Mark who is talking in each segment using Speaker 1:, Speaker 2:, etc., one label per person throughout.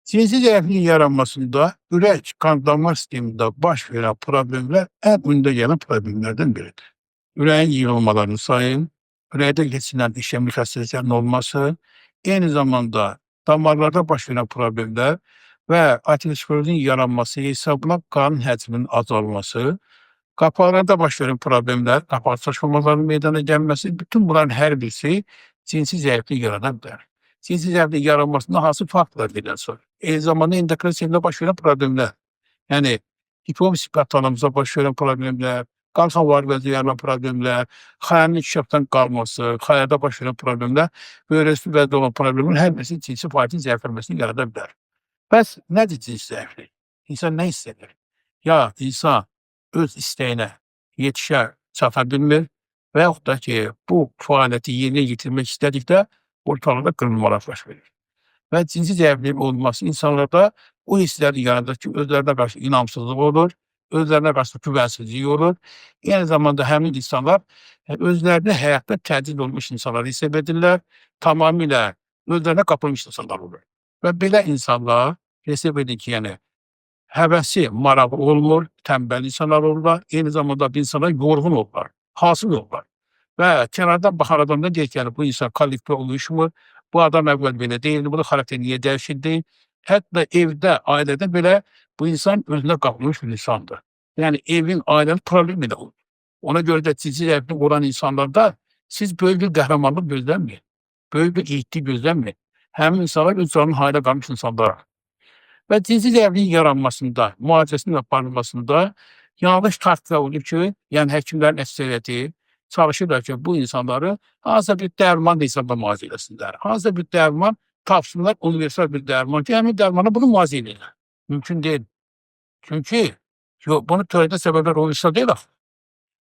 Speaker 1: Sinsi zəifliyin yaranmasında ürək qan-damar sistemində baş verən problemlər ən öndə gələn problemlərdən biridir. Ürəyin yığılmalarının sayı, ürəkdə keçirilən işəmlik xəstəliklərinin olması, eyni zamanda damarlarda baş verən problemlər və aterosklerozun yaranması hesabına qanın həcminin azalması, qapaqlarda baş verən problemlər, qapaq çaşqınmalarının meydana gəlməsi, bütün bunların hər birisi sinsi zəiflik yarada bilər. Sinsi zəiflik yaranmasında hansı faktorlar gedən sonra? Eyni zamanda endokrin sistemdə baş verən problemlər, yəni hipofiz hipotalamuzda baş verən problemlər, qalxan var-vəzi yaranan problemlər, xəyanın inkişafdan qalması, xəyada baş verən problemlər, böyrəsi vəzdə olan problemlər hər birisi cinsi fəaliyyətin zəifləməsini yarada bilər. Bəs nədir cinsi zəiflik? İnsan nə hiss edir? Ya insan öz istəyinə yetişə çata bilmir və yaxud da ki, bu fəaliyyəti yerinə yetirmək istədikdə ortalıqda qırılmalar baş verir. Və cinsi zəifliyin olması insanlarda o hissləri yaradır ki, özlərinə qarşı inamsızlıq olur, özlərinə qarşı güvənsizlik olur. Eyni zamanda həmin insanlar özlərini həyatda təciz olmuş insanlar hesab edirlər, tamamilə özlərinə qapılmış insanlar olur. Və belə insanlar hesab edir ki, yəni həvəsi, marağı olmur, tənbəl insanlar olurlar, eyni zamanda bu insanlar yorğun olurlar, halsız olurlar. Və kənardan baxan adam da deyir ki, yəni bu insan kollektiv oluşmur, bu adam əvvəl belə deyildi, bunun xarakteri niyə dəyişildi? Hətta evdə, ailədə belə bu insan özünə qapılmış bir insandır. Yəni evin, ailənin problemi də olur. Ona görə də cinsi zəiflik olan insanlarda siz böyük bir qəhrəmanlıq gözləməyin, böyük bir igidlik gözləməyin. Həmin insanlar öz canının hayına qalmış insanlar. Və cinsi zəifliyin yaranmasında, müalicəsinin aparılmasında yanlış taktiklər olur ki, yəni həkimlərin əksəriyyəti çalışırlar ki, bu insanları hansısa bir dərman hesabına müalicə eləsinlər. Hansısa bir dərman tapsınlar, universal bir dərman ki, həmin dərmana bunu müalicə edirlər. Mümkün deyil. Çünki bunu törədən səbəblər universal deyil axı.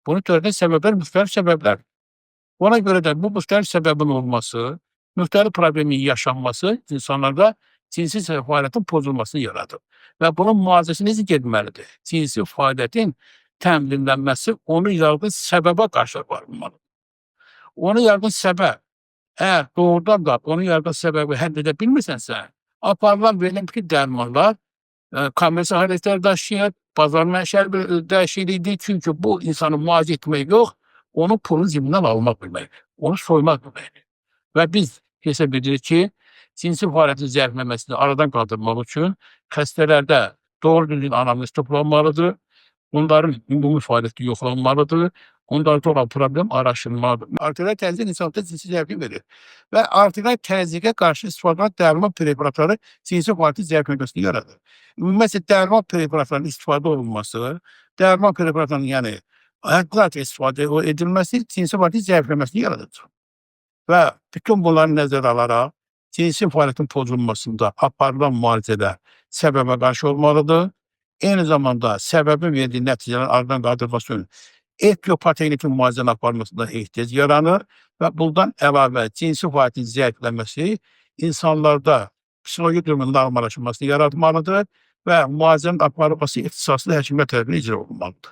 Speaker 1: Bunu törədən səbəblər müxtəlif səbəblər. Ona görə də bu müxtəlif səbəbin olması, müxtəlif problemin yaşanması insanlarda cinsi fəaliyyətin pozulmasını yaradır. Və bunun müalicəsi necə getməlidir? Cinsi fəaliyyətin təminlənməsi onu yaradan səbəbə qarşı aparılmalıdır. Onu yaradan səbəb, əgər doğrudan da onu yaradan səbəbi həll edə bilmirsənsə, aparılan verilən ki, dərmanlar kommersial xəstəliklər daşıyır, bazar mənşəli bir dəyişiklikdir. Çünki bu insanı müalicə etmək yox, onun pulunu cibindən almaq deməkdir, onu soymaq deməkdir. Və biz hesab edirik ki, cinsi fəaliyyətin zəifləməsini aradan qaldırmaq üçün xəstələrdə doğru düzgün anamnez toplanmalıdır, onların ümumi fəaliyyəti yoxlanmalıdır, onlarda olan problem araşdırılmalıdır. Arterial təzyiq insanda cinsi zəiflik verir və arterial təzyiqə qarşı istifadə olunan dərman preparatları cinsi fəaliyyətin zəifləməsini yaradır. Ümumiyyətlə, dərman preparatlarının istifadə olunması, dərman preparatlarının yəni həqiqət istifadə edilməsi cinsi fəaliyyətin zəifləməsini yaradır. Və bütün bunları nəzərə alaraq, cinsi fəaliyyətin pozulmasında aparılan müalicələr səbəbə qarşı olmalıdır. Eyni zamanda səbəbin verdiyi nəticələrin aradan qaldırılması üçün etiopatoloji müalicənin aparılmasında ehtiyac yaranır və bundan əlavə cinsi fəaliyyətin zəifləməsi insanlarda psixoloji durumun normallaşmasını yaratmalıdır və müalicənin aparılması ixtisaslı həkimlər tərəfindən icra olunmalıdır.